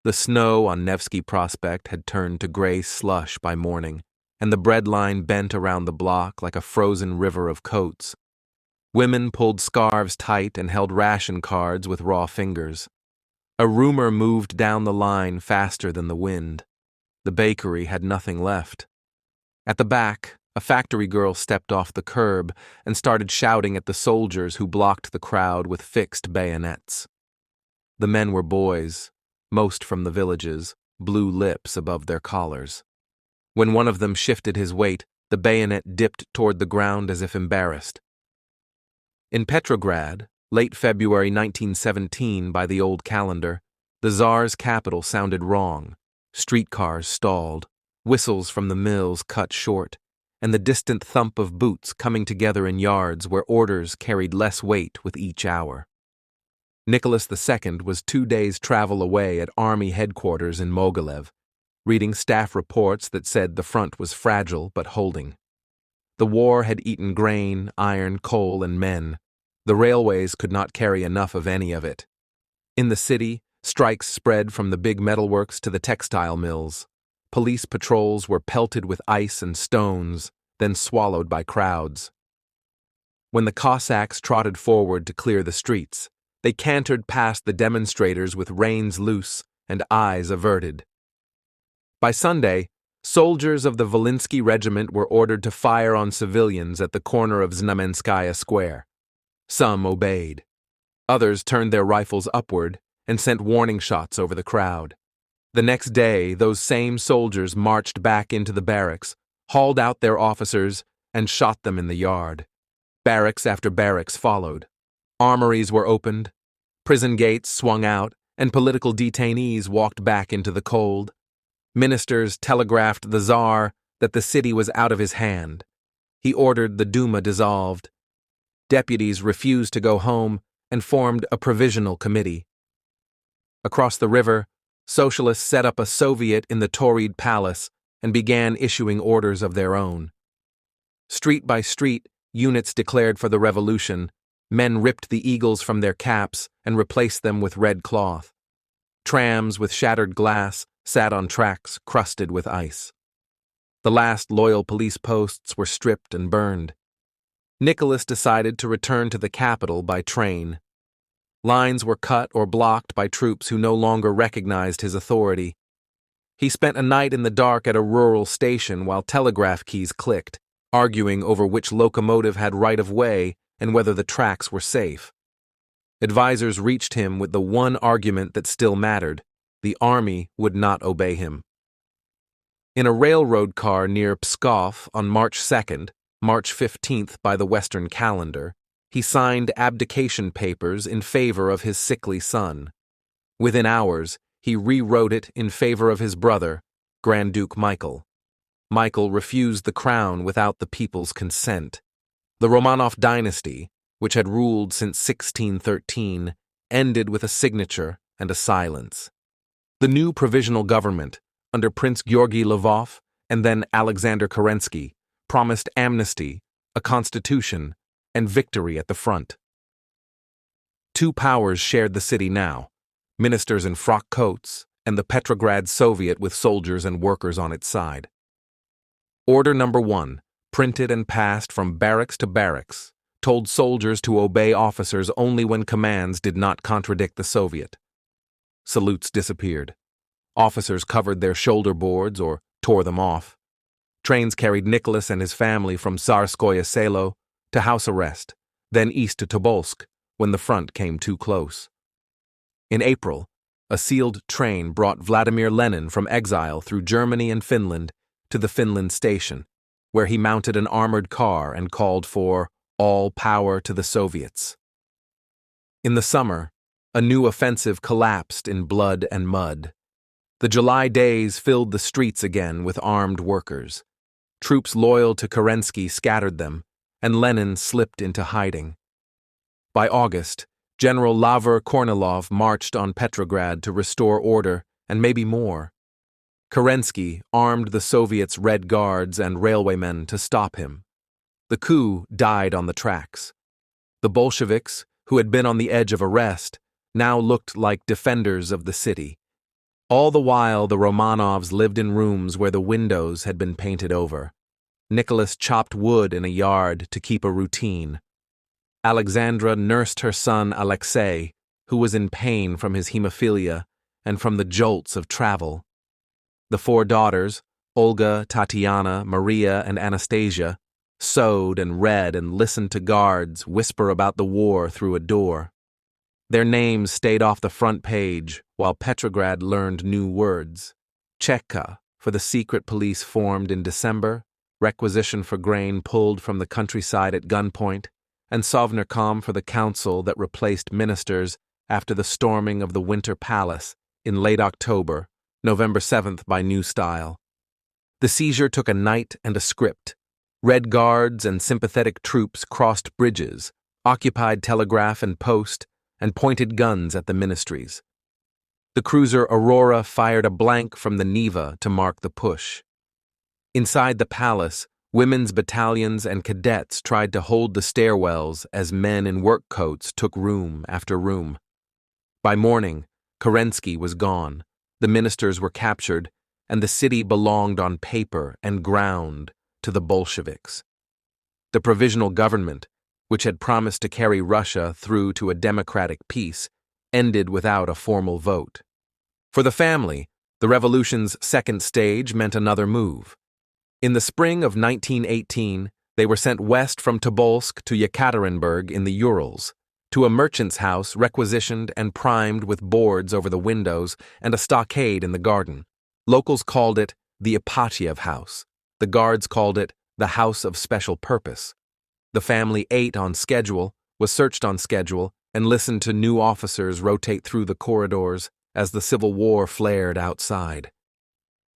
The snow on Nevsky Prospect had turned to gray slush by morning, and the bread line bent around the block like a frozen river of coats. Women pulled scarves tight and held ration cards with raw fingers. A rumor moved down the line faster than the wind. The bakery had nothing left. At the back, a factory girl stepped off the curb and started shouting at the soldiers who blocked the crowd with fixed bayonets. The men were boys, most from the villages, blue lips above their collars. When one of them shifted his weight, the bayonet dipped toward the ground as if embarrassed. In Petrograd, late February 1917 by the old calendar, the Tsar's capital sounded wrong. Streetcars stalled, whistles from the mills cut short, and the distant thump of boots coming together in yards where orders carried less weight with each hour. Nicholas II was 2 days' travel away at Army headquarters in Mogilev, reading staff reports that said the front was fragile but holding. The war had eaten grain, iron, coal, and men. The railways could not carry enough of any of it. In the city, strikes spread from the big metalworks to the textile mills. Police patrols were pelted with ice and stones, then swallowed by crowds. When the Cossacks trotted forward to clear the streets, they cantered past the demonstrators with reins loose and eyes averted. By Sunday, soldiers of the Volinsky Regiment were ordered to fire on civilians at the corner of Znamenskaya Square. Some obeyed. Others turned their rifles upward and sent warning shots over the crowd. The next day, those same soldiers marched back into the barracks, hauled out their officers, and shot them in the yard. Barracks after barracks followed. Armories were opened, prison gates swung out, and political detainees walked back into the cold. Ministers telegraphed the Tsar that the city was out of his hand. He ordered the Duma dissolved. Deputies refused to go home and formed a provisional committee. Across the river, socialists set up a Soviet in the Tauride Palace and began issuing orders of their own. Street by street, units declared for the revolution. Men ripped the eagles from their caps and replaced them with red cloth. Trams with shattered glass sat on tracks crusted with ice. The last loyal police posts were stripped and burned. Nicholas decided to return to the capital by train. Lines were cut or blocked by troops who no longer recognized his authority. He spent a night in the dark at a rural station while telegraph keys clicked, arguing over which locomotive had right of way and whether the tracks were safe. Advisors reached him with the one argument that still mattered: the army would not obey him. In a railroad car near Pskov on March 2nd, March 15th by the Western calendar, he signed abdication papers in favor of his sickly son. Within hours, he rewrote it in favor of his brother, Grand Duke Michael. Michael refused the crown without the people's consent. The Romanov Dynasty, which had ruled since 1613, ended with a signature and a silence. The new provisional government, under Prince Georgy Lvov and then Alexander Kerensky, promised amnesty, a constitution, and victory at the front. Two powers shared the city now: ministers in frock coats and the Petrograd Soviet with soldiers and workers on its side. Order number 1, printed and passed from barracks to barracks, told soldiers to obey officers only when commands did not contradict the Soviet. Salutes disappeared. Officers covered their shoulder boards or tore them off. Trains carried Nicholas and his family from Tsarskoye Selo to house arrest, then east to Tobolsk when the front came too close. In April, a sealed train brought Vladimir Lenin from exile through Germany and Finland to the Finland station, where he mounted an armored car and called for all power to the Soviets. In the summer, a new offensive collapsed in blood and mud. The July days filled the streets again with armed workers. Troops loyal to Kerensky scattered them, and Lenin slipped into hiding. By August, General Lavur Kornilov marched on Petrograd to restore order and maybe more. Kerensky armed the Soviets' Red Guards and railwaymen to stop him. The coup died on the tracks. The Bolsheviks, who had been on the edge of arrest, now looked like defenders of the city. All the while, the Romanovs lived in rooms where the windows had been painted over. Nicholas chopped wood in a yard to keep a routine. Alexandra nursed her son Alexei, who was in pain from his hemophilia and from the jolts of travel. The four daughters, Olga, Tatiana, Maria, and Anastasia, sewed and read and listened to guards whisper about the war through a door. Their names stayed off the front page while Petrograd learned new words. Cheka for the secret police formed in December, requisition for grain pulled from the countryside at gunpoint, and Sovnarkom for the council that replaced ministers after the storming of the Winter Palace in late October, November 7th by New Style. The seizure took a night and a script. Red Guards and sympathetic troops crossed bridges, occupied telegraph and post, and pointed guns at the ministries. The cruiser Aurora fired a blank from the Neva to mark the push. Inside the palace, women's battalions and cadets tried to hold the stairwells as men in work coats took room after room. By morning, Kerensky was gone, the ministers were captured, and the city belonged on paper and ground to the Bolsheviks. The provisional government, which had promised to carry Russia through to a democratic peace, ended without a formal vote. For the family, the revolution's second stage meant another move. In the spring of 1918, they were sent west from Tobolsk to Yekaterinburg in the Urals, to a merchant's house requisitioned and primed with boards over the windows and a stockade in the garden. Locals called it the Ipatiev house. The guards called it the house of special purpose. The family ate on schedule, was searched on schedule, and listened to new officers rotate through the corridors as the Civil War flared outside.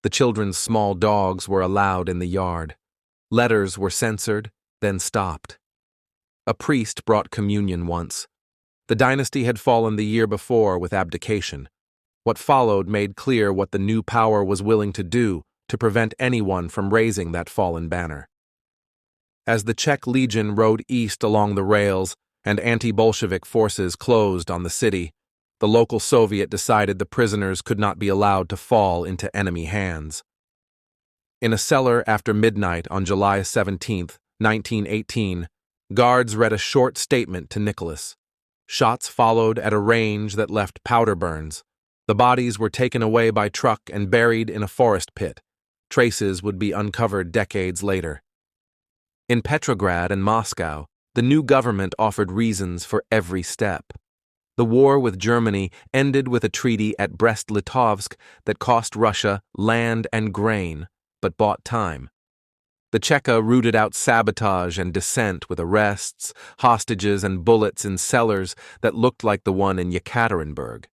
The children's small dogs were allowed in the yard. Letters were censored, then stopped. A priest brought communion once. The dynasty had fallen the year before with abdication. What followed made clear what the new power was willing to do to prevent anyone from raising that fallen banner. As the Czech Legion rode east along the rails and anti-Bolshevik forces closed on the city, the local Soviet decided the prisoners could not be allowed to fall into enemy hands. In a cellar after midnight on July 17, 1918, guards read a short statement to Nicholas. Shots followed at a range that left powder burns. The bodies were taken away by truck and buried in a forest pit. Traces would be uncovered decades later. In Petrograd and Moscow, the new government offered reasons for every step. The war with Germany ended with a treaty at Brest-Litovsk that cost Russia land and grain, but bought time. The Cheka rooted out sabotage and dissent with arrests, hostages, and bullets in cellars that looked like the one in Yekaterinburg.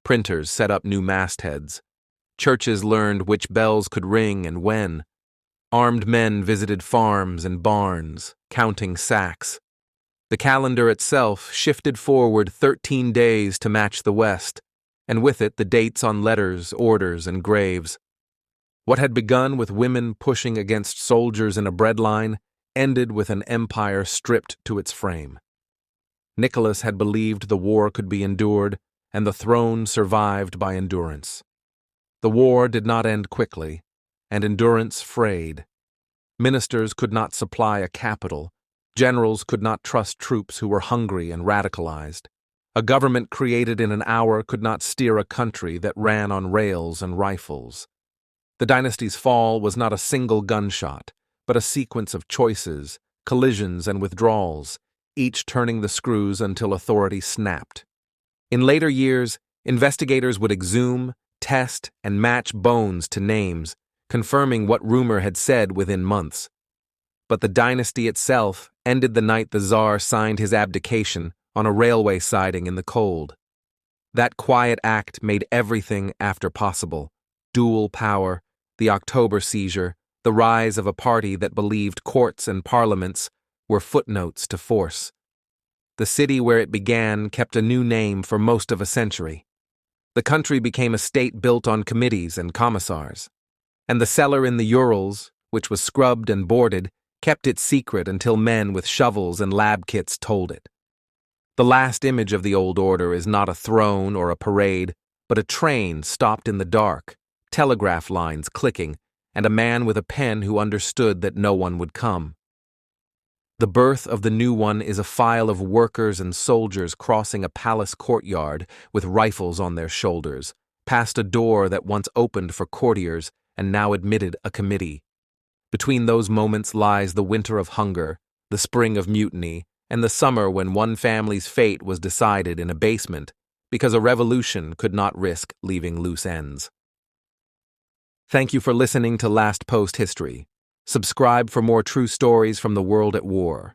Printers set up new mastheads. Churches learned which bells could ring and when. Armed men visited farms and barns, counting sacks. The calendar itself shifted forward 13 days to match the West, and with it the dates on letters, orders, and graves. What had begun with women pushing against soldiers in a breadline ended with an empire stripped to its frame. Nicholas had believed the war could be endured, and the throne survived by endurance. The war did not end quickly, and endurance frayed. Ministers could not supply a capital. Generals could not trust troops who were hungry and radicalized. A government created in an hour could not steer a country that ran on rails and rifles. The dynasty's fall was not a single gunshot, but a sequence of choices, collisions, and withdrawals, each turning the screws until authority snapped. In later years, investigators would exhume, test, and match bones to names, confirming what rumor had said within months. But the dynasty itself ended the night the Tsar signed his abdication on a railway siding in the cold. That quiet act made everything after possible: dual power, the October seizure, the rise of a party that believed courts and parliaments were footnotes to force. The city where it began kept a new name for most of a century. The country became a state built on committees and commissars. And the cellar in the Urals, which was scrubbed and boarded, kept it secret until men with shovels and lab kits told it. The last image of the old order is not a throne or a parade, but a train stopped in the dark, telegraph lines clicking, and a man with a pen who understood that no one would come. The birth of the new one is a file of workers and soldiers crossing a palace courtyard with rifles on their shoulders, past a door that once opened for courtiers and now admitted a committee. Between those moments lies the winter of hunger, the spring of mutiny, and the summer when one family's fate was decided in a basement because a revolution could not risk leaving loose ends. Thank you for listening to Last Post History. Subscribe for more true stories from the world at war.